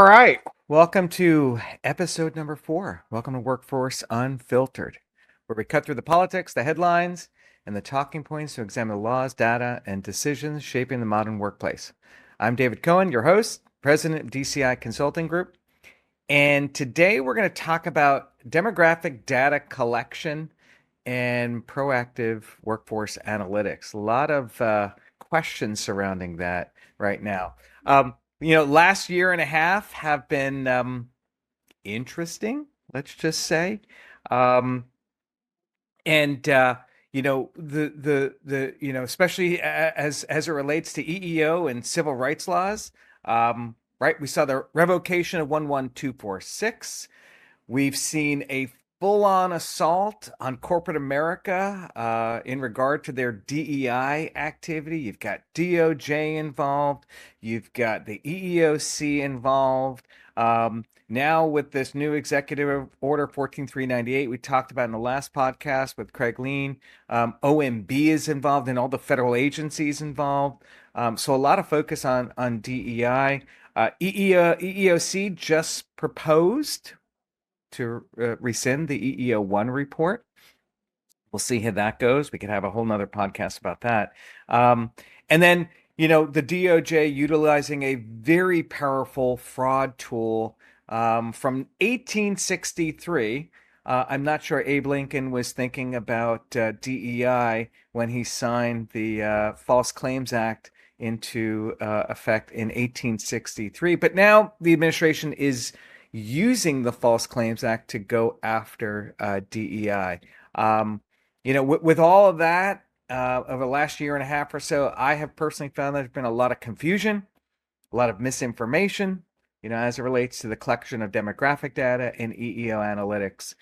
All right. Welcome to episode number 4. Welcome to Workforce Unfiltered, where we cut through the politics, the headlines, and the talking points to examine the laws, data, and decisions shaping the modern workplace. I'm David Cohen, your host, president of DCI Consulting Group. And today we're going to talk about demographic data collection and proactive workforce analytics. A lot of questions surrounding that right now. Last year and a half have been interesting, let's just say. Um, and especially as it relates to EEO and civil rights laws. Right, we saw the revocation of 11246. We've seen a full-on assault on corporate America in regard to their DEI activity. You've got DOJ involved. You've got the EEOC involved. Now with this new executive order 14398, we talked about in the last podcast with Craig Lean, OMB is involved and all the federal agencies involved. So a lot of focus on DEI. EEOC just proposed to rescind the EEO1 report. We'll see how that goes. We could have a whole nother podcast about that. And then, the DOJ utilizing a very powerful fraud tool from 1863. I'm not sure Abe Lincoln was thinking about DEI when he signed the False Claims Act into effect in 1863. But now the administration is using the False Claims Act to go after DEI. With all of that, over the last year and a half or so, I have personally found there's been a lot of confusion, a lot of misinformation, as it relates to the collection of demographic data and EEO analytics.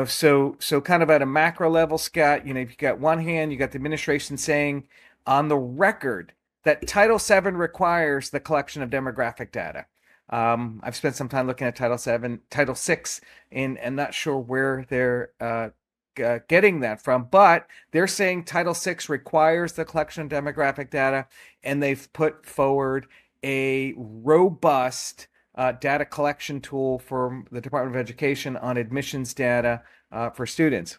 So kind of at a macro level, Scott, you've got one hand, you got the administration saying on the record that Title VII requires the collection of demographic data. I've spent some time looking at Title VI, and not sure where they're getting that from, but they're saying Title VI requires the collection of demographic data, and they've put forward a robust data collection tool for the Department of Education on admissions data for students.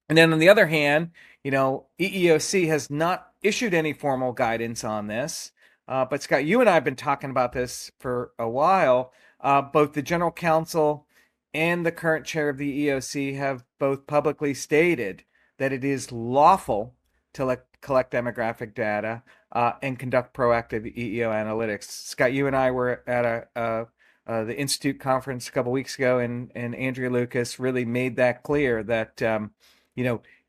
And then on the other hand, EEOC has not issued any formal guidance on this. But Scott, you and I have been talking about this for a while. Both the general counsel and the current chair of the EEOC have both publicly stated that it is lawful to collect demographic data and conduct proactive EEO analytics. Scott, you and I were at the Institute conference a couple weeks ago, and Andrea Lucas really made that clear that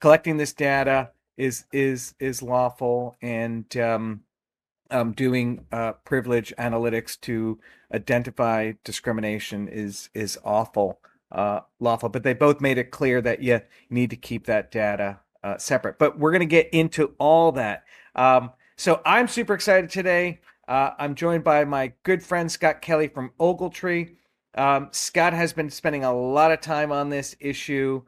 collecting this data is lawful, and doing privilege analytics to identify discrimination is lawful. But they both made it clear that you need to keep that data separate. But we're going to get into all that. So I'm super excited today. I'm joined by my good friend Scott Kelly from Ogletree. Scott has been spending a lot of time on this issue,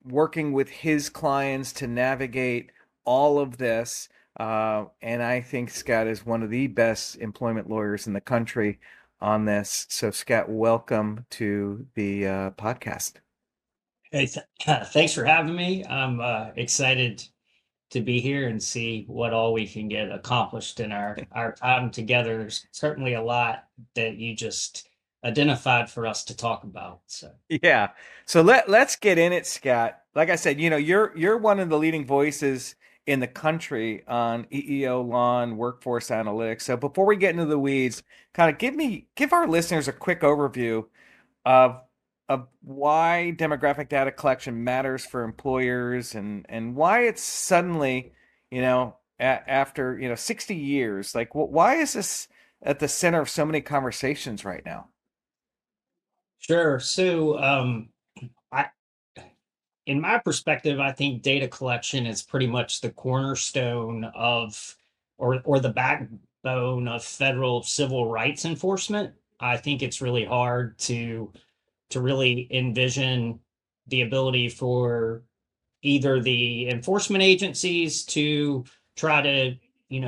working with his clients to navigate all of this. And I think Scott is one of the best employment lawyers in the country on this. So, Scott, welcome to the podcast. Hey, thanks for having me. I'm excited to be here and see what all we can get accomplished in our time together. There's certainly a lot that you just identified for us to talk about. Yeah. So let's get in it, Scott. Like I said, you're one of the leading voices in the country on EEO law and workforce analytics. So before we get into the weeds, kind of give our listeners a quick overview of why demographic data collection matters for employers, and why it's suddenly, after 60 years, like why is this at the center of so many conversations right now? Sure. So, I, in my perspective, I think data collection is pretty much the cornerstone of, or the backbone of federal civil rights enforcement. I think it's really hard to really envision the ability for either the enforcement agencies to try to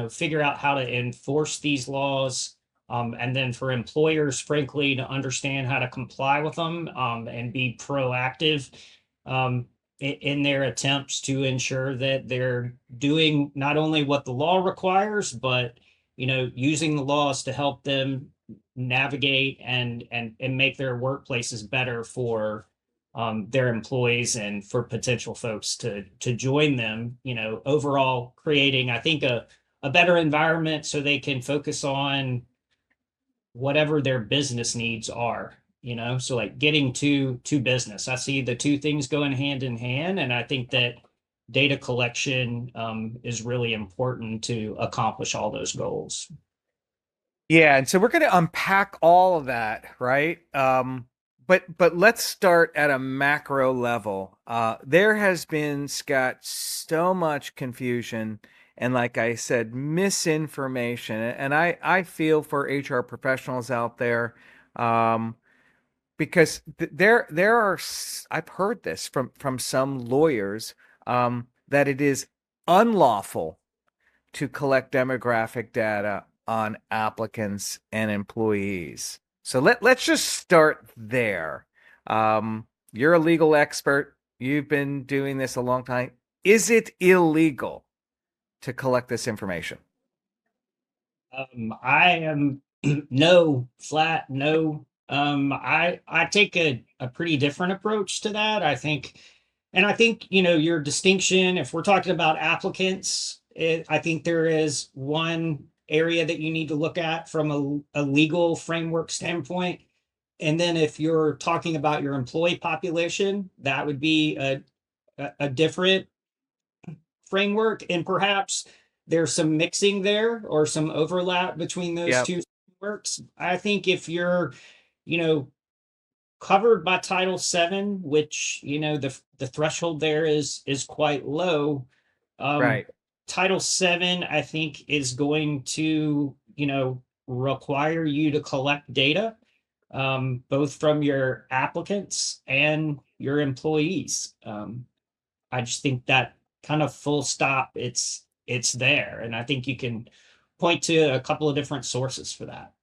figure out how to enforce these laws And then for employers, frankly, to understand how to comply with them, and be proactive, um, in their attempts to ensure that they're doing not only what the law requires, but using the laws to help them navigate and make their workplaces better for their employees and for potential folks to join them. Overall creating, I think, a better environment so they can focus on whatever their business needs are. So like getting to business, I see the two things going hand in hand, and I think that data collection is really important to accomplish all those goals. Yeah, and so we're going to unpack all of that, right? But let's start at a macro level. There has been, Scott, so much confusion and, like I said, misinformation, and I feel for HR professionals out there, because there are I've heard this from some lawyers, that it is unlawful to collect demographic data on applicants and employees. So let's just start there. You're a legal expert. You've been doing this a long time. Is it illegal to collect this information? I am no, flat no. I take a pretty different approach to that. I think your distinction. If we're talking about applicants, I think there is one area that you need to look at from a legal framework standpoint, and then if you're talking about your employee population, that would be a different framework, and perhaps there's some mixing there or some overlap between those Yep. two frameworks. I think if you're, you know, covered by Title VII, which the threshold there is quite low. Um, Right. Title VII, I think, is going to require you to collect data, both from your applicants and your employees. I just think that kind of full stop, it's there, and I think you can point to a couple of different sources for that.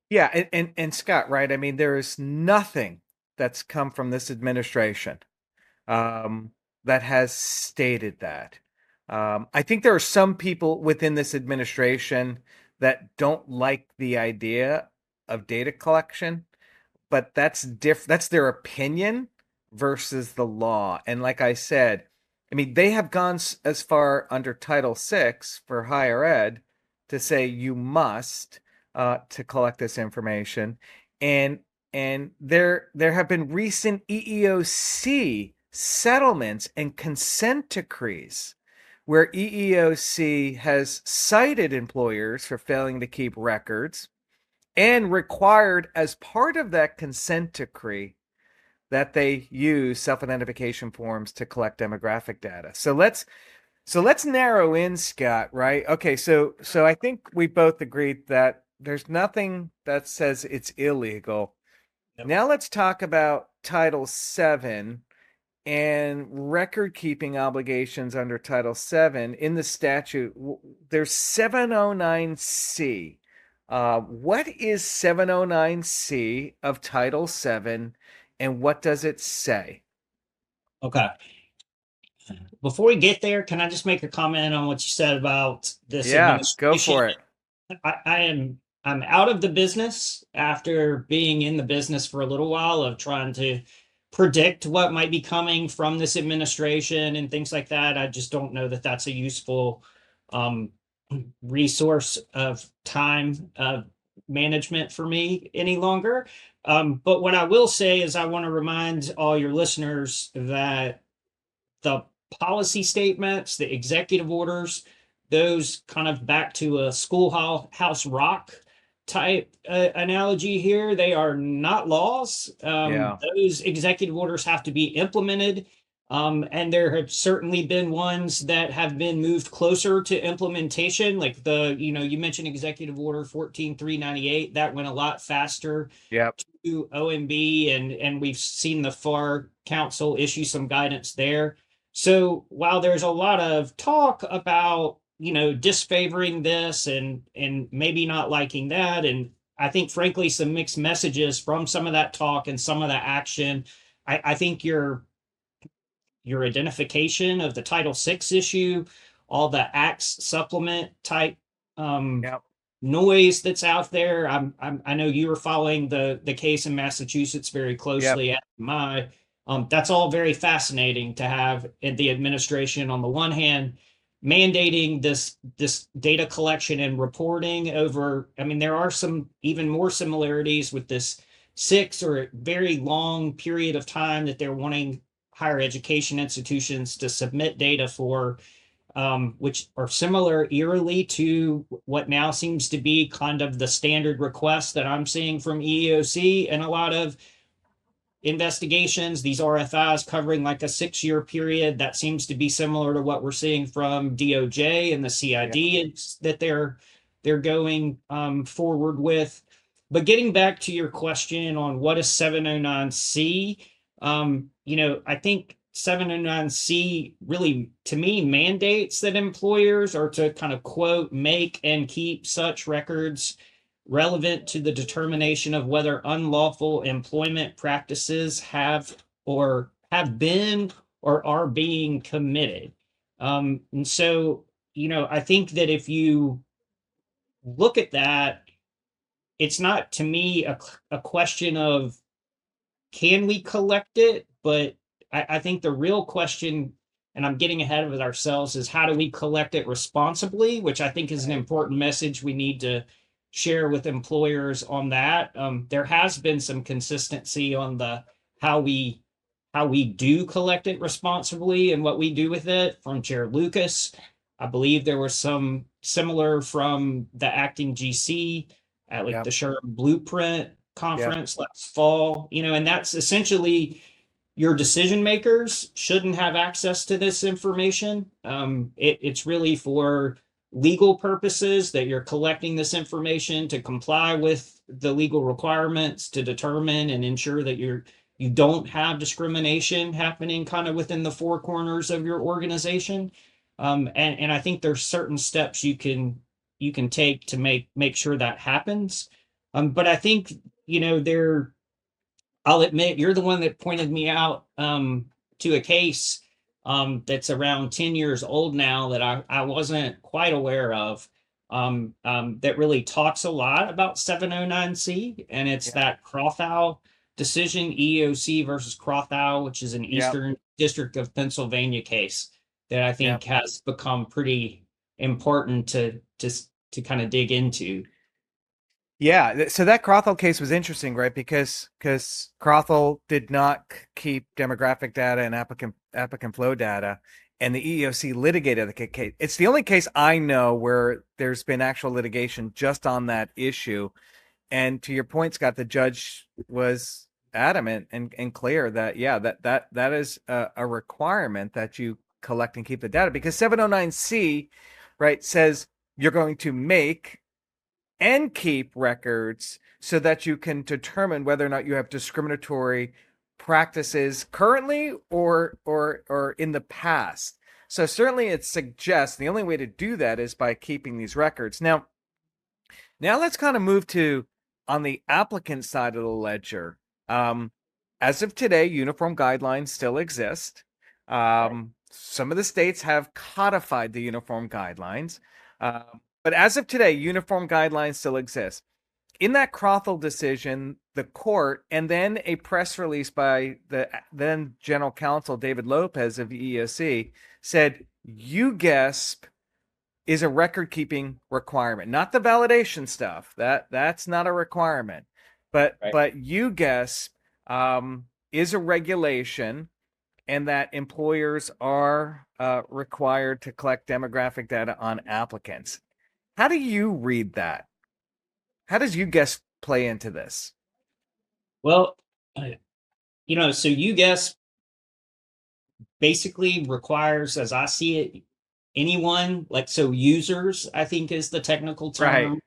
Yeah, and Scott, right? I mean, there is nothing that's come from this administration, that has stated that. I think there are some people within this administration that don't like the idea of data collection, but that's their opinion versus the law. And like I said, I mean, they have gone as far under Title VI for higher ed to say you must, to collect this information. And there have been recent EEOC settlements and consent decrees where EEOC has cited employers for failing to keep records and required, as part of that consent decree, that they use self-identification forms to collect demographic data. So let's narrow in, Scott, right? Okay, so I think we both agreed that there's nothing that says it's illegal. Yep. Now let's talk about Title VII and record keeping obligations under Title VII in the statute. There's 709C. What is 709C of Title VII, and what does it say? Okay. Before we get there, can I just make a comment on what you said about this Yeah, go administration? for it. I'm out of the business after being in the business for a little while of trying to predict what might be coming from this administration and things like that. I just don't know that that's a useful um, resource of time management for me any longer. But what I will say is I want to remind all your listeners that the policy statements, the executive orders, those kind of back to a schoolhouse rock type analogy here. They are not laws. Yeah. Those executive orders have to be implemented. And there have certainly been ones that have been moved closer to implementation, like you mentioned Executive Order 14398. That went a lot faster Yep. to OMB, and we've seen the FAR Council issue some guidance there. So while there's a lot of talk about disfavoring this and maybe not liking that. And I think frankly some mixed messages from some of that talk and some of the action. I think your identification of the Title VI issue, all the acts supplement type um, Yep. noise that's out there. I know you were following the case in Massachusetts very Yep. closely. That's all very fascinating to have in the administration on the one hand mandating this data collection and reporting over. I mean, there are some even more similarities with this 6 or very long period of time that they're wanting higher education institutions to submit data for, which are similar eerily to what now seems to be kind of the standard request that I'm seeing from EEOC and a lot of investigations, these RFIs covering like a 6-year period. That seems to be similar to what we're seeing from DOJ and the Yep. CID that they're going forward with. But getting back to your question on what is 709C, I think 709C really, to me, mandates that employers are to kind of quote, make and keep such records relevant to the determination of whether unlawful employment practices have been or are being committed. And so, I think that if you look at that, it's not to me a question of can we collect it? But I think the real question, and I'm getting ahead of it ourselves, is how do we collect it responsibly, which I think is an Right. important message we need to share with employers on that. There has been some consistency on the how we how we do collect it responsibly and what we do with it from Chair Lucas. I believe there was some similar from the acting GC at like Yep. the Sherm Blueprint Yep. conference last fall, and that's essentially your decision makers shouldn't have access to this information. It's really for legal purposes that you're collecting this information to comply with the legal requirements to determine and ensure that you don't have discrimination happening kind of within the four corners of your organization. And I think there's certain steps you can take to make sure that happens. But I think there. I'll admit you're the one that pointed me out to a case that's around 10 years old now that I wasn't quite aware of, that really talks a lot about 709C, and it's Yep. that Crothow decision, EEOC versus Crothow, which is an Yep. Eastern District of Pennsylvania case that I Yep. think has become pretty important to kind of dig into. Yeah, so that Crothall case was interesting, right? Because Crothall did not keep demographic data and applicant flow data, and the EEOC litigated the case. It's the only case I know where there's been actual litigation just on that issue. And to your point, Scott, the judge was adamant and clear that yeah, that is a requirement that you collect and keep the data because 709C, right, says you're going to make and keep records so that you can determine whether or not you have discriminatory practices currently or in the past. So certainly it suggests the only way to do that is by keeping these records. Now let's kind of move to on the applicant side of the ledger. Um, as of today, uniform guidelines still exist. Some of the states have codified the uniform guidelines. But as of today, uniform guidelines still exist. In that Crothall decision, the court, and then a press release by the then general counsel, David Lopez of the EEOC, said UGESP is a record keeping requirement, not the validation stuff. That's not a requirement, but Right. UGESP is a regulation, and that employers are required to collect demographic data on applicants. How do you read that? How does UGESP play into this? Well, so you guess basically requires, as I see it, anyone like so users, I think is the technical Right. term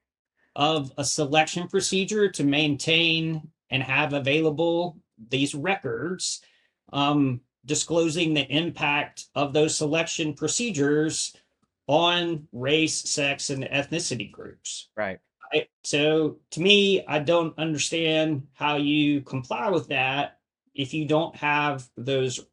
of a selection procedure to maintain and have available these records, disclosing the impact of those selection procedures on race, sex, and ethnicity groups. Right. Right? So to me, I don't understand how you comply with that if you don't have those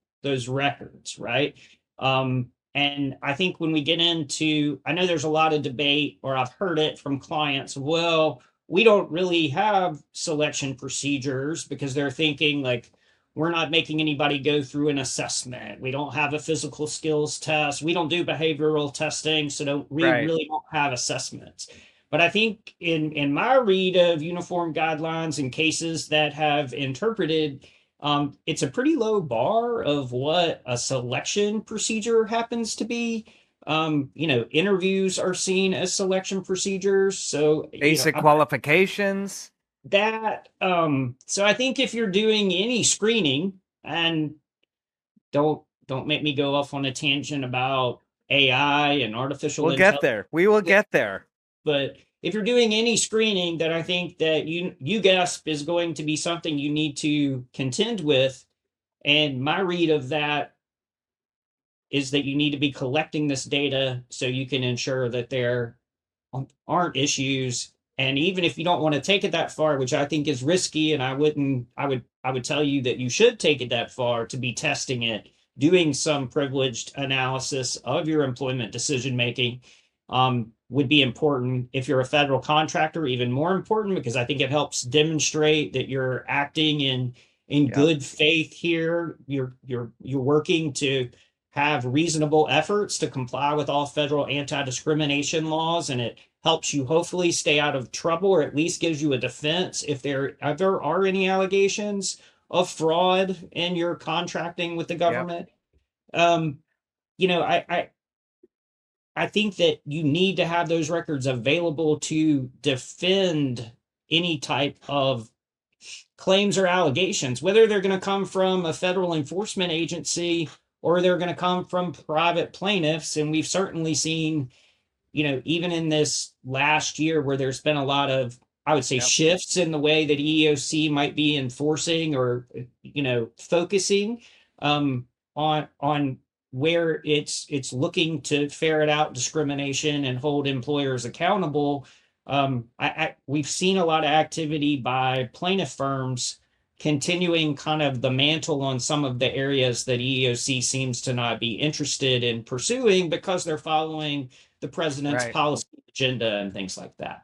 records, right? And I think when we get into, I know there's a lot of debate, or I've heard it from clients, well, we don't really have selection procedures because they're thinking like, we're not making anybody go through an assessment. We don't have a physical skills test. We don't do behavioral testing. So we Right. really don't have assessments. But I think in my read of uniform guidelines and cases that have interpreted, it's a pretty low bar of what a selection procedure happens to be. Interviews are seen as selection procedures. So, Basic qualifications. so I think if you're doing any screening, and don't make me go off on a tangent about AI and artificial We'll get intelligence, there. We will get there. but if you're doing any screening, that I think that UGASP is going to be something you need to contend with. And my read of that is that you need to be collecting this data so you can ensure that there aren't issues. And even if you don't want to take it that far, which I think is risky, and I would tell you that you should take it that far to be testing it, doing some privileged analysis of your employment decision making, would be important. If you're a federal contractor, even more important, because I think it helps demonstrate that you're acting in Yep. good faith here. You're working to have reasonable efforts to comply with all federal anti-discrimination laws, and it helps you hopefully stay out of trouble, or at least gives you a defense if there ever are any allegations of fraud in your contracting with the Yep. government. Um, you know, I think that you need to have those records available to defend any type of claims or allegations, whether they're going to come from a federal enforcement agency or they're going to come from private plaintiffs. And we've certainly seen, even in this last year where there's been a lot of, I would say, Yep. shifts in the way that EEOC might be enforcing or, focusing on where it's looking to ferret out discrimination and hold employers accountable. We've seen a lot of activity by plaintiff firms continuing kind of the mantle on some of the areas that EEOC seems to not be interested in pursuing because they're following the president's Right. policy agenda and things like that.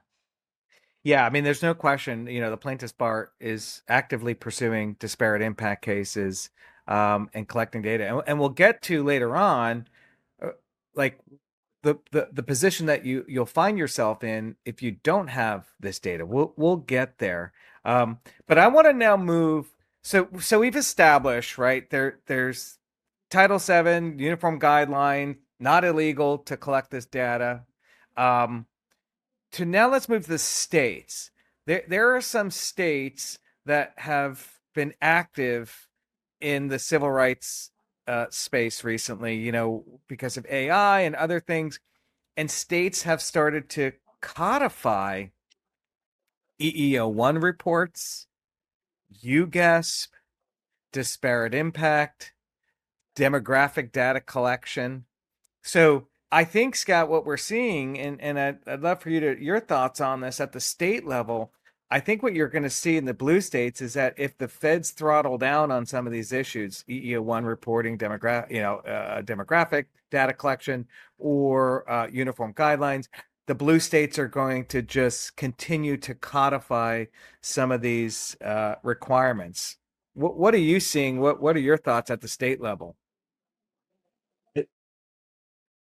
Yeah, I mean, there's no question, the plaintiff's bar is actively pursuing disparate impact cases, and collecting data. And we'll get to later on, like the position that you'll find yourself in if you don't have this data. We'll get there. But I want to now move. So we've established, right, there's Title VII uniform guideline, not illegal to collect this data. To now let's move to the states. There are some states that have been active in the civil rights space recently, because of AI and other things, and states have started to codify EEO1 reports, UGASP, disparate impact, demographic data collection. So I think, Scott, what we're seeing, and I'd love for your thoughts on this at the state level. I think what you're going to see in the blue states is that if the feds throttle down on some of these issues, EEO1 reporting, demographic data collection, or uniform guidelines, the blue states are going to just continue to codify some of these requirements. What are you seeing? What are your thoughts at the state level?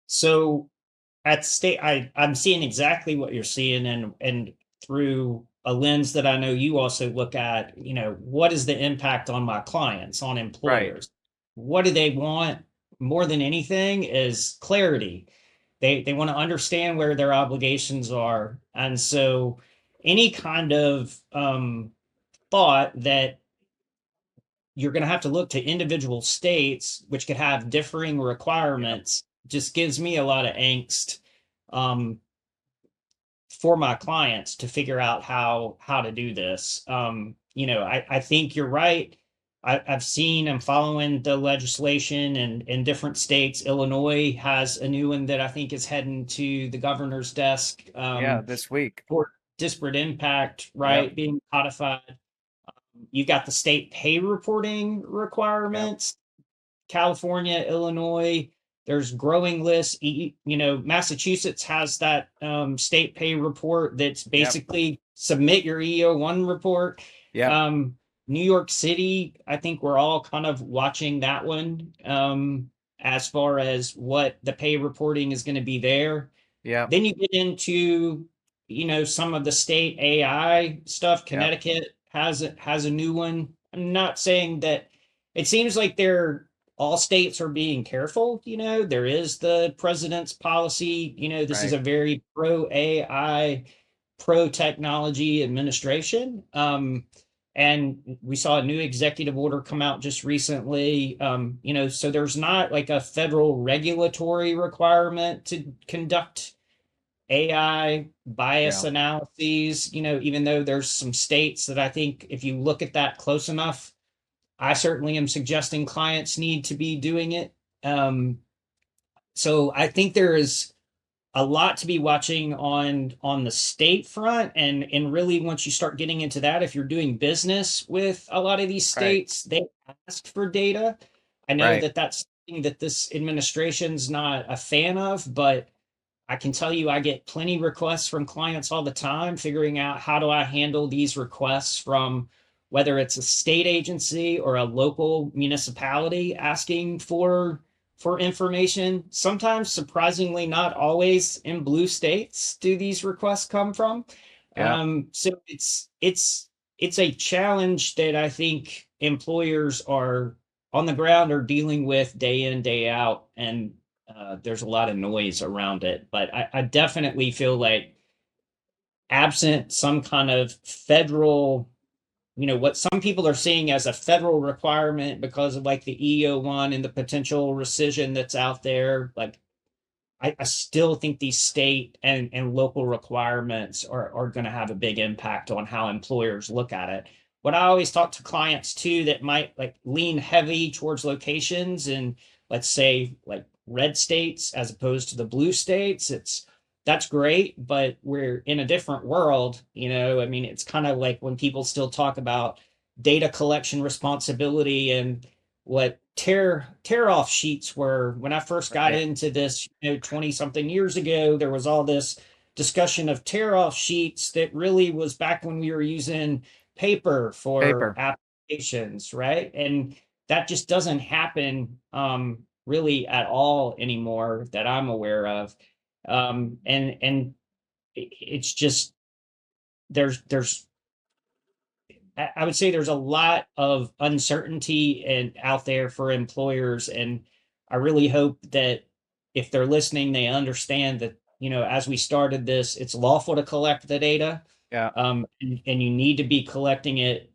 So at state, I'm seeing exactly what you're seeing, and through a lens that I know you also look at, what is the impact on my clients, on Right. employers? What do they want more than anything is clarity. They want to understand where their obligations are. And so any kind of thought that you're going to have to look to individual states, which could have differing Yeah. requirements, just gives me a lot of angst um, for my clients to figure out how to do this. I think you're right. I've seen and following the legislation in different states. Illinois has a new one that I think is heading to the governor's desk Yeah, this week. for disparate impact, Yep. right, being codified. You got the state pay reporting Yep. requirements. California, Illinois, there's growing lists. Massachusetts has that state pay report that's Yep. basically submit your EO1 report. Yep. Um, New York City, I think we're all kind of watching that one as far as what the pay reporting is going to be there. Yep. Then you get into, some of the state AI stuff. Yep. Connecticut has a new one. I'm not saying that it seems like they're all states are being careful. There is the president's policy. This is Right. a very pro AI, pro technology administration. And we saw a new executive order come out just recently. So there's not like a federal regulatory requirement to conduct AI bias Yeah. analyses, even though there's some states that I think if you look at that close enough, I certainly am suggesting clients need to be doing it. Um, so I think there is a lot to be watching on the state front, and really once you start getting into that, if you're doing business with a lot of these Right. states, they ask for data. I know Right. that that's something that this administration's not a fan of, but I can tell you I get plenty requests from clients all the time figuring out how do I handle these requests from whether it's a state agency or a local municipality asking for information. Sometimes surprisingly not always in blue states do these requests come from. Yep. So it's a challenge that I think employers are on the ground are dealing with day in, day out. And there's a lot of noise around it. But I definitely feel like absent some kind of federal, what some people are seeing as a federal requirement because of like the EO1 and the potential rescission that's out there, like I still think these state and local requirements are going to have a big impact on how employers look at it. What I always talk to clients too that might like lean heavy towards locations and let's say like red states as opposed to the blue states, that's great, but we're in a different world. I mean, it's kind of like when people still talk about data collection responsibility and what tear off sheets were when I first got Right. into this, 20 something years ago. There was all this discussion of tear off sheets that really was back when we were using paper for Paper. applications, right? And that just doesn't happen really at all anymore that I'm aware of. And it's just there's I would say there's a lot of uncertainty and out there for employers, and I really hope that if they're listening, they understand that as we started this, it's lawful to collect the data, Yeah. and you need to be collecting it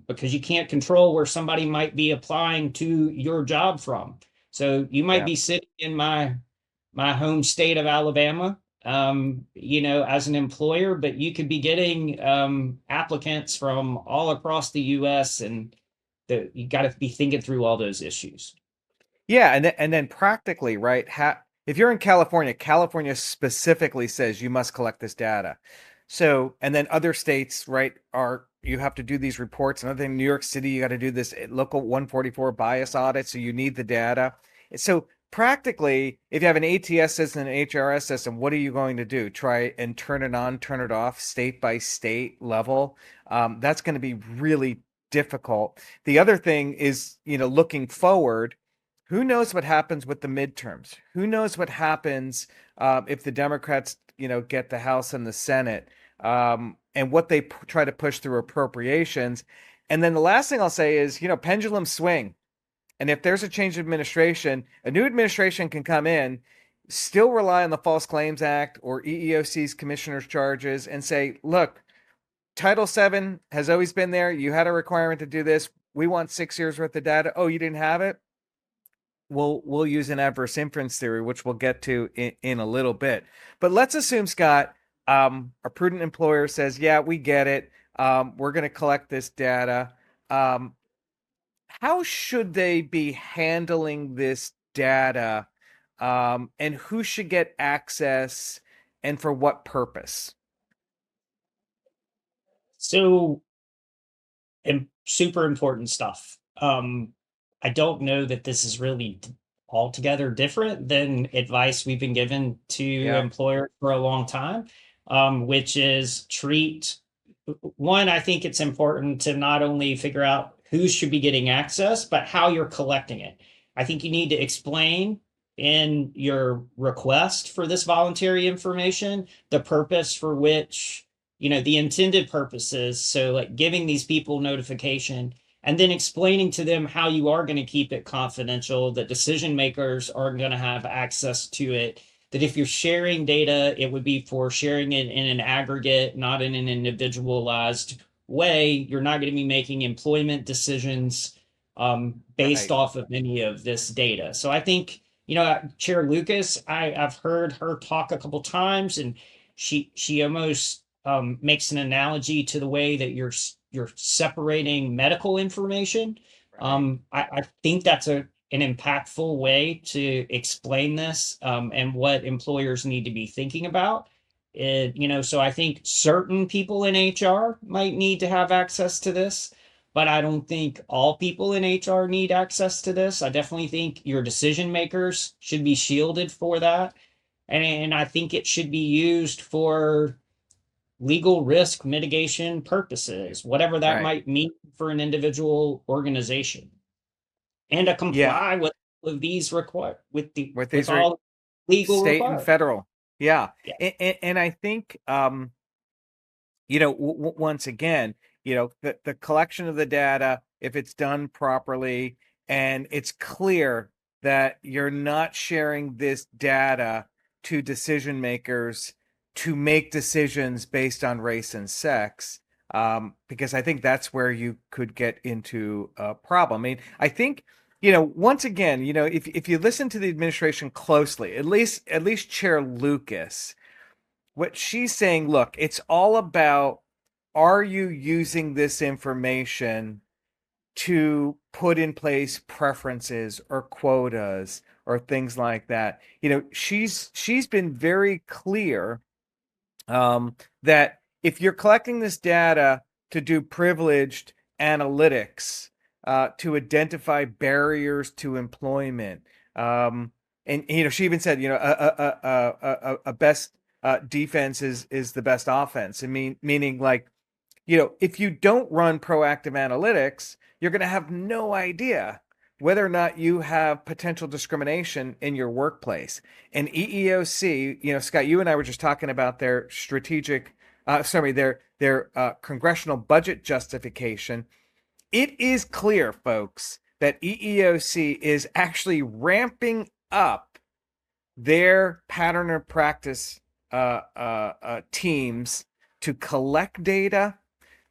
because you can't control where somebody might be applying to your job from. So you might Yeah. be sitting in my home state of Alabama, as an employer, but you could be getting applicants from all across the US, and you got to be thinking through all those issues. Yeah, and then practically, right? If you're in California, California specifically says you must collect this data. So, and then other states, right, are you have to do these reports. Another thing, New York City, you got to do this local 144 bias audit, so you need the data. So practically, if you have an ATS system and an HRS system, what are you going to do? Try and turn it on, turn it off, state by state level. That's going to be really difficult. The other thing is, looking forward, who knows what happens with the midterms? Who knows what happens if the Democrats, get the House and the Senate, and what they try to push through appropriations. And then the last thing I'll say is, pendulum swing. And if there's a change of administration, a new administration can come in, still rely on the False Claims Act or EEOC's commissioner's charges and say, look, Title VII has always been there. You had a requirement to do this. We want 6 years worth of data. Oh, you didn't have it? We'll use an adverse inference theory, which we'll get to in a little bit. But let's assume, Scott, a prudent employer says, yeah, we get it. We're going to collect this data. Um, how should they be handling this data, and who should get access and for what purpose? So, super important stuff. I don't know that this is really altogether different than advice we've been given to Yeah, employers for a long time, which is treat one. I think it's important to not only figure out who should be getting access, but how you're collecting it. I think you need to explain in your request for this voluntary information the purpose for which, the intended purposes. So, like giving these people notification and then explaining to them how you are going to keep it confidential, that decision makers are going to have access to it, that if you're sharing data, it would be for sharing it in an aggregate, not in an individualized way. You're not going to be making employment decisions based right. off of any of this data. So I think, Chair Lucas, I've heard her talk a couple times, and she almost makes an analogy to the way that you're separating medical information. Right. I think that's an impactful way to explain this, and what employers need to be thinking about. So I think certain people in HR might need to have access to this, but I don't think all people in HR need access to this. I definitely think your decision makers should be shielded for that. And I think it should be used for legal risk mitigation purposes, whatever that Right. might mean for an individual organization, and to Yeah. comply with these require With with these are all legal state and requirements. federal. Yeah. Yeah, And I think, once again, the collection of the data, if it's done properly and it's clear that you're not sharing this data to decision makers to make decisions based on race and sex, because I think that's where you could get into a problem. I mean, I think, once again, if you listen to the administration closely, at least Chair Lucas, what she's saying, look, it's all about, are you using this information to put in place preferences or quotas or things like that? She's been very clear, that if you're collecting this data to do privileged analytics, to identify barriers to employment, and she even said, a best defense is the best offense. I mean, meaning like, if you don't run proactive analytics, you're going to have no idea whether or not you have potential discrimination in your workplace. And EEOC, Scott, you and I were just talking about their congressional budget justification. It is clear, folks, that EEOC is actually ramping up their pattern of practice teams to collect data,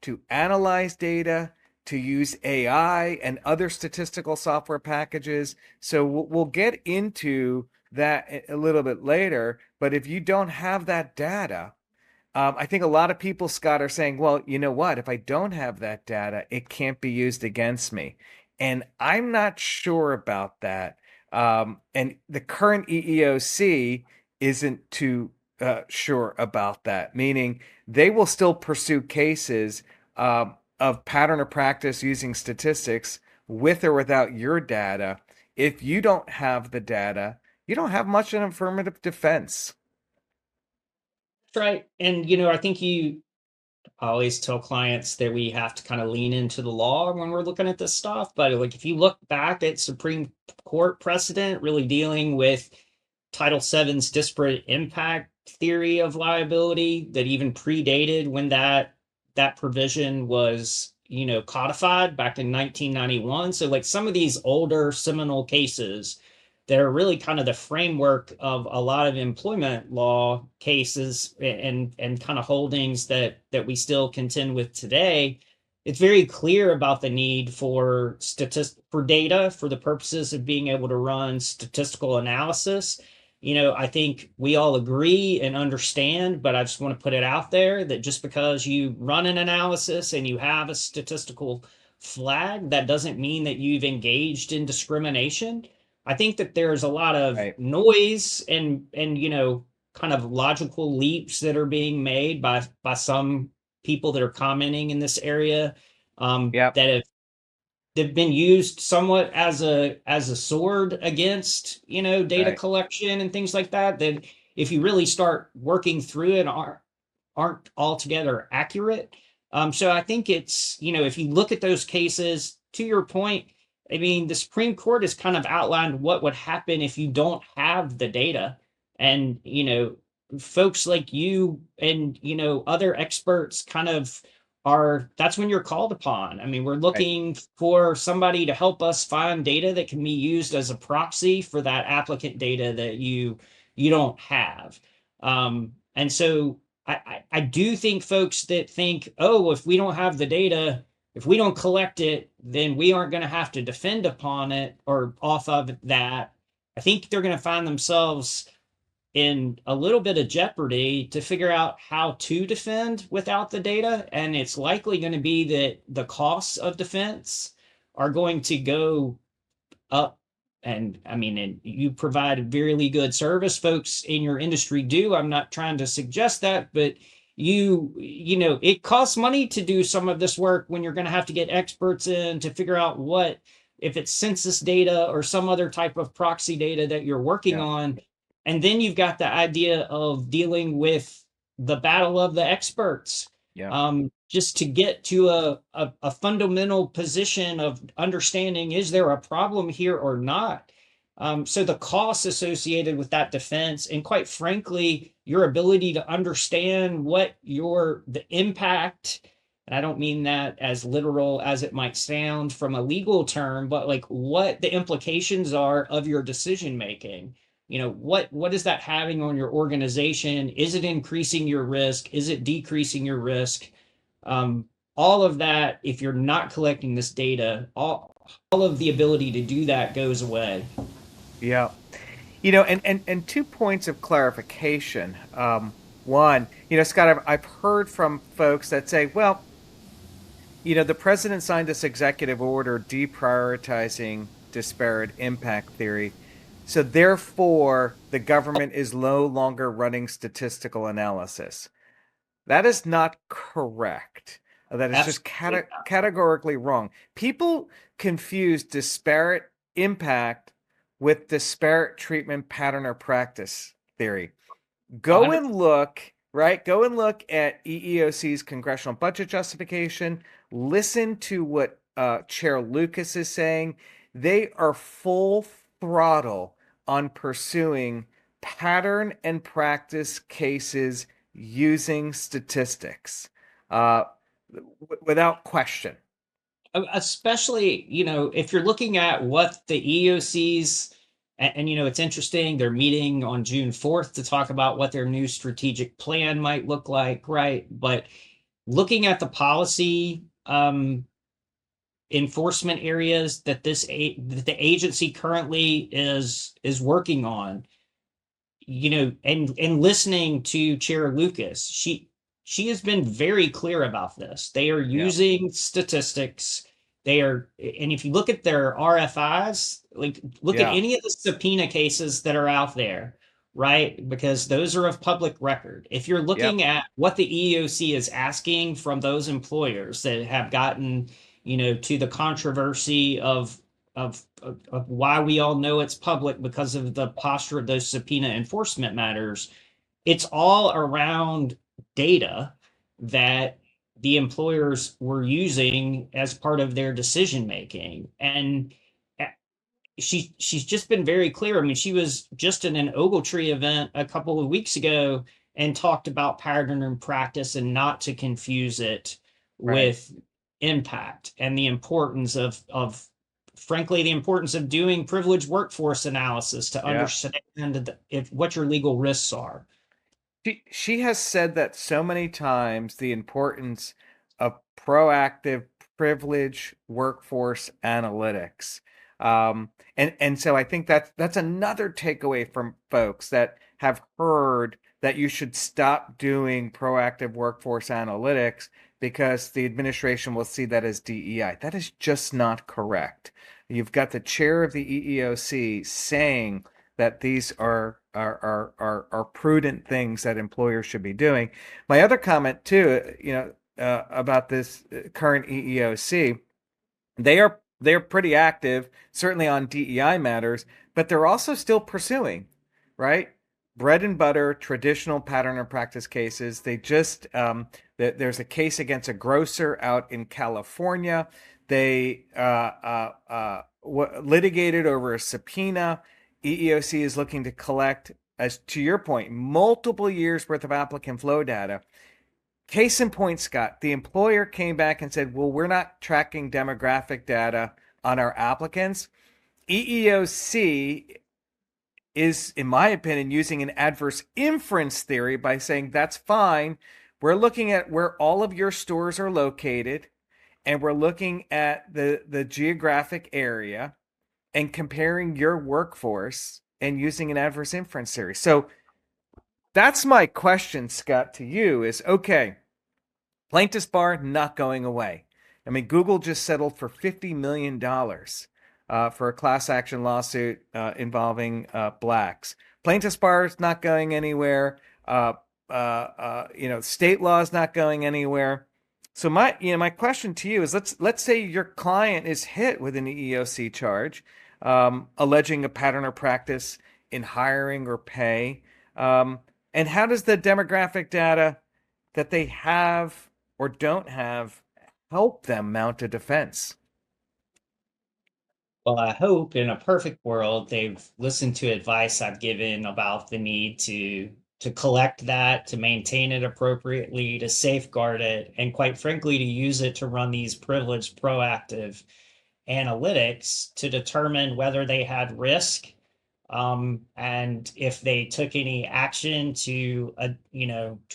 to analyze data, to use AI and other statistical software packages. So we'll get into that a little bit later. But if you don't have that data, I think a lot of people, Scott, are saying, well, you know what? If I don't have that data, it can't be used against me. And I'm not sure about that. And the current EEOC isn't too sure about that, meaning they will still pursue cases of pattern of practice using statistics with or without your data. If you don't have the data, you don't have much of an affirmative defense. that's right. And I think I always tell clients that we have to kind of lean into the law when we're looking at this stuff. But like, if you look back at Supreme Court precedent, really dealing with Title VII's disparate impact theory of liability, that even predated when that provision was, codified back in 1991. So like some of these older seminal cases that are really kind of the framework of a lot of employment law cases, and kind of holdings that we still contend with today. It's very clear about the need for for data for the purposes of being able to run statistical analysis. I think we all agree and understand, but I just want to put it out there that just because you run an analysis and you have a statistical flag, that doesn't mean that you've engaged in discrimination. I think that there's a lot of Right. noise and kind of logical leaps that are being made by some people that are commenting in this area, Yep. that have they've been used somewhat as a sword against data Right. collection and things like that, that if you really start working through it, aren't altogether accurate. So I think it's, if you look at those cases, to your point, I mean, the Supreme Court has kind of outlined what would happen if you don't have the data. And, folks like you and, other experts kind of that's when you're called upon. I mean, we're Right. looking for somebody to help us find data that can be used as a proxy for that applicant data that you don't have. And so I do think folks that think, oh, if we don't have the data, if we don't collect it, then we aren't going to have to defend upon it or off of that. I think they're going to find themselves in a little bit of jeopardy to figure out how to defend without the data. And it's likely going to be that the costs of defense are going to go up. And I mean, and you provide really good service, folks in your industry do. I'm not trying to suggest that, but it costs money to do some of this work when you're going to have to get experts in to figure out what, if it's census data or some other type of proxy data that you're working Yeah. on. And then you've got the idea of dealing with the battle of the experts, Yeah. just to get to a fundamental position of understanding, is there a problem here or not? So the costs associated with that defense, and quite frankly, your ability to understand what the impact, and I don't mean that as literal as it might sound from a legal term, but like what the implications are of your decision making. What is that having on your organization? Is it increasing your risk? Is it decreasing your risk? um, all of that, if you're not collecting this data, all of the ability to do that goes away. Yeah. And 2 points of clarification. One, Scott, I've heard from folks that say, well, the president signed this executive order deprioritizing disparate impact theory. So therefore, the government is no longer running statistical analysis. That is not correct. That is just Absolutely. categorically wrong. People confuse disparate impact with disparate treatment pattern or practice theory. Go 100. and look, right? Go and look at EEOC's congressional budget justification. Listen to what Chair Lucas is saying. They are full throttle on pursuing pattern and practice cases using statistics, uh, without question. Especially, if you're looking at what the EOCs, and it's interesting, they're meeting on June 4th to talk about what their new strategic plan might look like, right? But looking at the policy enforcement areas that that the agency currently is working on, and listening to Chair Lucas, she has been very clear about this. They are Yeah, using statistics. And if you look at their RFIs, like look at yeah, any of the subpoena cases that are out there, right? Because those are of public record. If you're yep, looking at what the EEOC is asking from those employers that have gotten, to the controversy of why we all know it's public because of the posture of those subpoena enforcement matters. It's all around data that the employers were using as part of their decision making. And she's just been very clear. I mean, she was just in an Ogletree event a couple of weeks ago and talked about pattern and practice and not to confuse it right, with impact, and the importance of frankly the importance of doing privileged workforce analysis to yeah. understand if what your legal risks are. She has said that so many times, the importance of proactive privilege workforce analytics. And so I think that's another takeaway from folks that have heard that you should stop doing proactive workforce analytics because the administration will see that as DEI. That is just not correct. You've got the chair of the EEOC saying that these are prudent things that employers should be doing. My other comment too, about this current EEOC, they're pretty active, certainly on DEI matters, but they're also still pursuing, right? Bread and butter, traditional pattern or practice cases. They just there's a case against a grocer out in California. They litigated over a subpoena. EEOC is looking to collect, as to your point, multiple years worth of applicant flow data. Case in point, Scott, the employer came back and said, well, we're not tracking demographic data on our applicants. EEOC is, in my opinion, using an adverse inference theory by saying that's fine. We're looking at where all of your stores are located, and we're looking at the geographic area and comparing your workforce and using an adverse inference theory. So that's my question, Scott, to you is, okay, plaintiff's bar not going away. I mean, Google just settled for $50 million for a class action lawsuit involving blacks. Plaintiff's bar is not going anywhere. State law is not going anywhere. So my question to you is, let's say your client is hit with an EEOC charge alleging a pattern or practice in hiring or pay. And how does the demographic data that they have or don't have help them mount a defense? Well, I hope in a perfect world they've listened to advice I've given about the need to collect that, to maintain it appropriately, to safeguard it, and quite frankly, to use it to run these privileged proactive analytics to determine whether they had risk, and if they took any action to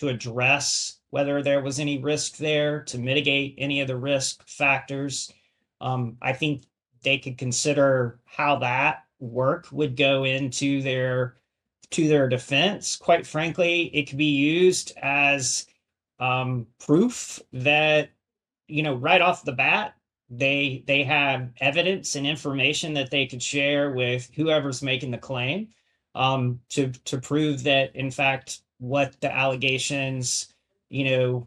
address whether there was any risk there, to mitigate any of the risk factors. I think they could consider how that work would go into their defense. Quite frankly, it could be used as proof that, right off the bat, they have evidence and information that they could share with whoever's making the claim, to prove that in fact what the allegations, you know,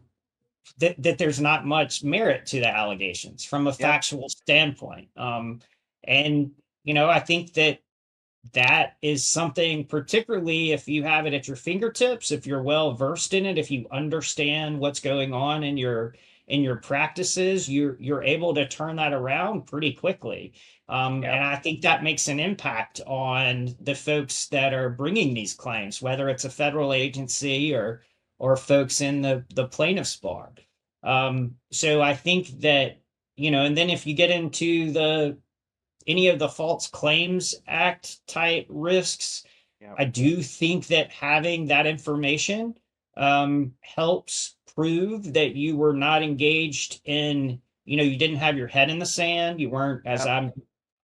that there's not much merit to the allegations from a Yep, factual standpoint. And I think that that is something, particularly if you have it at your fingertips, if you're well versed in it, if you understand what's going on in your practices, you're able to turn that around pretty quickly. yep, And I think that makes an impact on the folks that are bringing these claims, whether it's a federal agency or folks in the plaintiff's bar. So I think that, and then if you get into any of the False Claims Act type risks, yep. I do think that having that information helps prove that you were not engaged in, you didn't have your head in the sand. You weren't, as Yep. I'm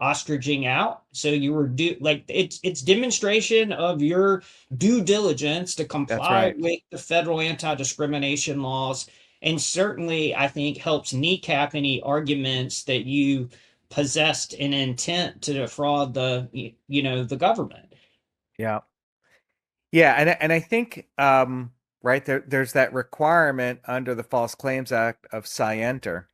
ostriching out. So you were like it's demonstration of your due diligence to That's comply right. with the federal anti-discrimination laws, and certainly I think helps kneecap any arguments that you possessed an intent to defraud the government. Yeah. Yeah, and I think right there's that requirement under the False Claims Act of scienter.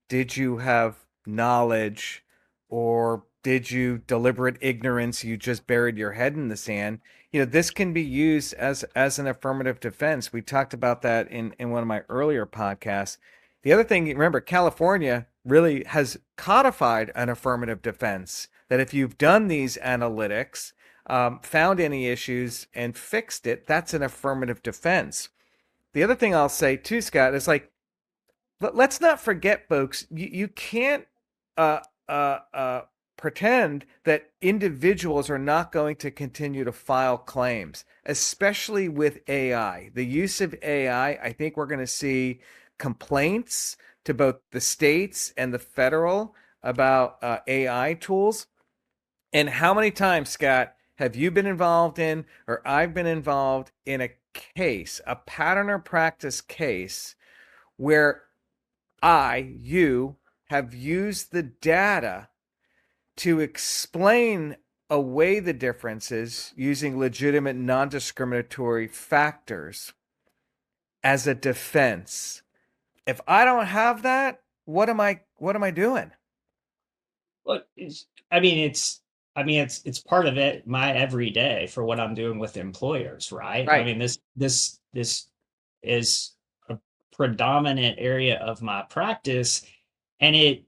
Did you have knowledge, or did you deliberate ignorance, you just buried your head in the sand? This can be used as an affirmative defense. We talked about that in one of my earlier podcasts. The other thing, remember, California really has codified an affirmative defense that if you've done these analytics, found any issues and fixed it, that's an affirmative defense. The other thing I'll say too, Scott, is like, let's not forget, folks, you can't uh, uh, uh, pretend that individuals are not going to continue to file claims, especially with AI. The use of AI, I think we're going to see complaints to both the states and the federal about AI tools. And how many times, Scott, have you been involved in, or I've been involved in case, a pattern or practice case where you have used the data to explain away the differences using legitimate non-discriminatory factors as a defense. If I don't have that, what am I doing? Well, I mean, it's part of it, my everyday for what I'm doing with employers, right? I Right. mean, this is a predominant area of my practice, and it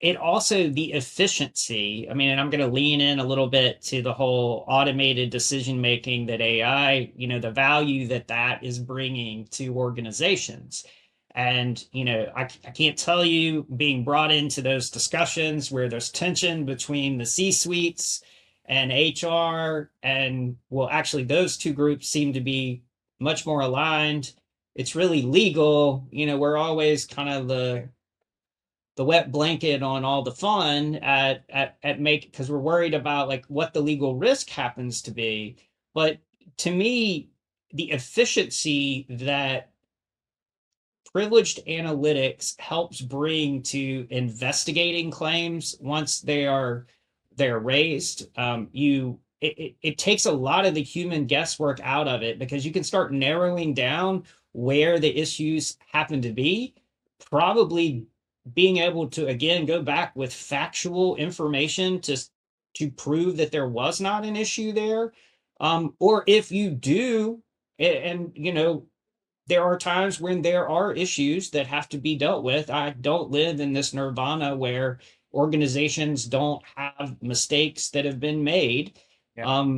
it also the efficiency. I mean, and I'm going to lean in a little bit to the whole automated decision making that AI, the value that that is bringing to organizations. And I can't tell you, being brought into those discussions where there's tension between the C suites and HR, and well, actually those two groups seem to be much more aligned. It's really legal. We're always kind of the wet blanket on all the fun at make, because we're worried about like what the legal risk happens to be. But to me, the efficiency that privileged analytics helps bring to investigating claims once they're raised, it takes a lot of the human guesswork out of it, because you can start narrowing down where the issues happen to be, probably being able to again go back with factual information to prove that there was not an issue there. Or if you do, and there are times when there are issues that have to be dealt with. I don't live in this nirvana where organizations don't have mistakes that have been made. Yeah.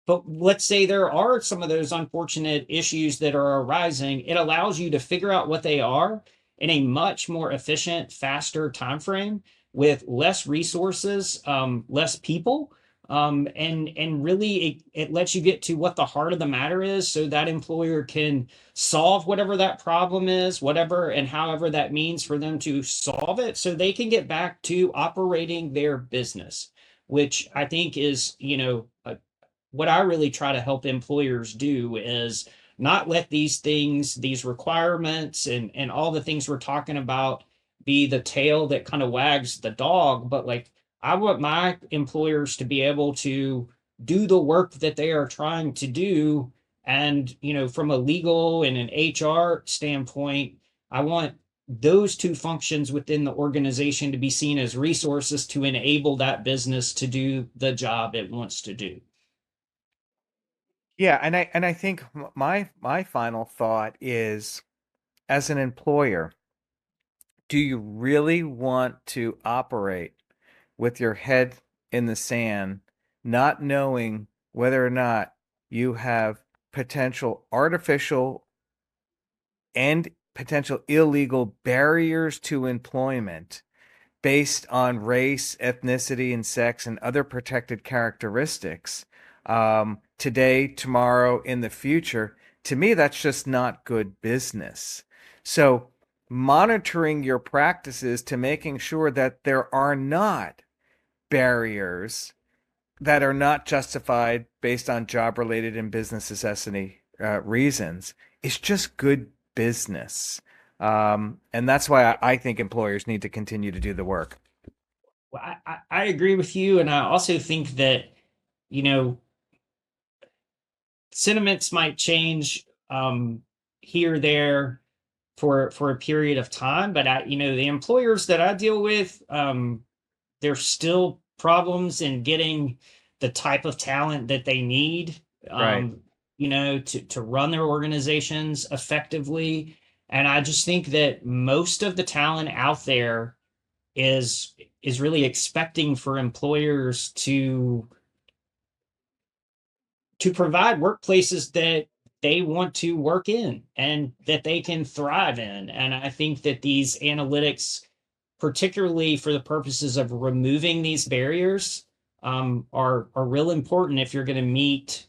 But let's say there are some of those unfortunate issues that are arising. It allows you to figure out what they are in a much more efficient, faster time frame with less resources, less people, and really it lets you get to what the heart of the matter is, so that employer can solve whatever that problem is, whatever and however that means for them to solve it, so they can get back to operating their business, which I think is, what I really try to help employers do is not let these things, these requirements, and all the things we're talking about be the tail that kind of wags the dog. But like, I want my employers to be able to do the work that they are trying to do. And, from a legal and an HR standpoint, I want those two functions within the organization to be seen as resources to enable that business to do the job it wants to do. Yeah, and I think my final thought is, as an employer, do you really want to operate with your head in the sand, not knowing whether or not you have potential artificial and potential illegal barriers to employment based on race, ethnicity, and sex and other protected characteristics, today, tomorrow, in the future? To me, that's just not good business. So, monitoring your practices to making sure that there are not barriers that are not justified based on job related and business necessity reasons is just good business. And that's why I think employers need to continue to do the work. Well, I agree with you. And I also think that, you know, sentiments might change here or there for a period of time. But the employers that I deal with, there's still problems in getting the type of talent that they need, Right. to run their organizations effectively. And I just think that most of the talent out there is is really expecting for employers to provide workplaces that they want to work in and that they can thrive in. And I think that these analytics, particularly for the purposes of removing these barriers, are real important if you're going to meet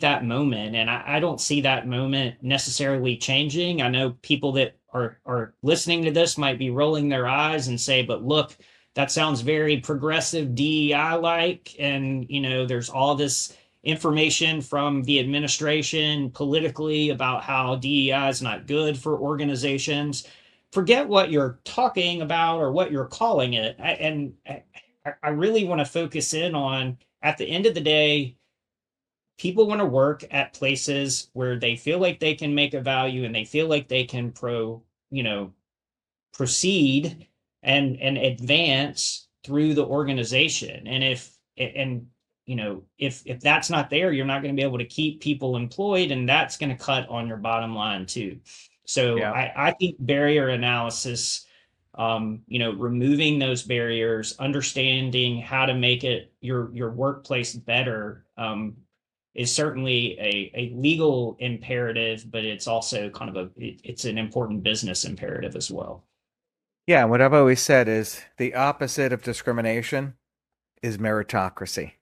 that moment. And I don't see that moment necessarily changing. I know people that are listening to this might be rolling their eyes and say, but look, that sounds very progressive DEI like. And, there's all this information from the administration politically about how DEI is not good for organizations. Forget what you're talking about or what you're calling it. I really want to focus in on, at the end of the day, people want to work at places where they feel like they can make a value and they feel like they can you know, proceed and advance through the organization. And if that's not there, you're not going to be able to keep people employed, and that's going to cut on your bottom line too. So Yeah. I think barrier analysis, removing those barriers, understanding how to make it your workplace better, is certainly a legal imperative, but it's also kind of it's an important business imperative as well. Yeah. What I've always said is the opposite of discrimination is meritocracy.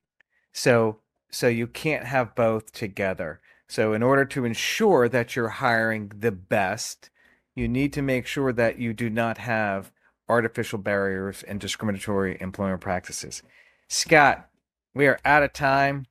So, so you can't have both together. So in order to ensure that you're hiring the best, you need to make sure that you do not have artificial barriers and discriminatory employment practices. Scott, we are out of time.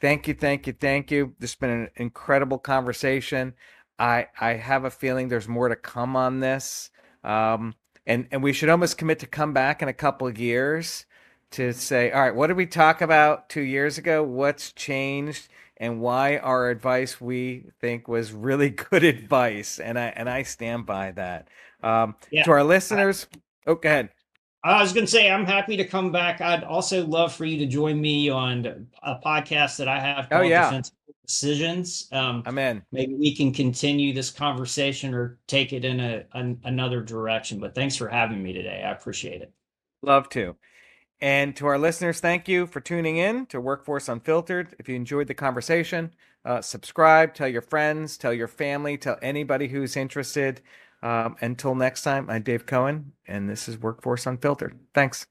Thank you, thank you, thank you. This has been an incredible conversation. I have a feeling there's more to come on this. Um, and we should almost commit to come back in a couple of years to say, all right, what did we talk about 2 years ago? What's changed? And why our advice we think was really good advice. And I stand by that. Yeah. To our listeners, oh, go ahead. I was going to say, I'm happy to come back. I'd also love for you to join me on a podcast that I have Oh called yeah, Defensible Decisions. I'm in. Maybe we can continue this conversation or take it in another direction. But thanks for having me today. I appreciate it. Love to. And to our listeners, thank you for tuning in to Workforce Unfiltered. If you enjoyed the conversation, subscribe, tell your friends, tell your family, tell anybody who's interested. Until next time, I'm Dave Cohen, and this is Workforce Unfiltered. Thanks.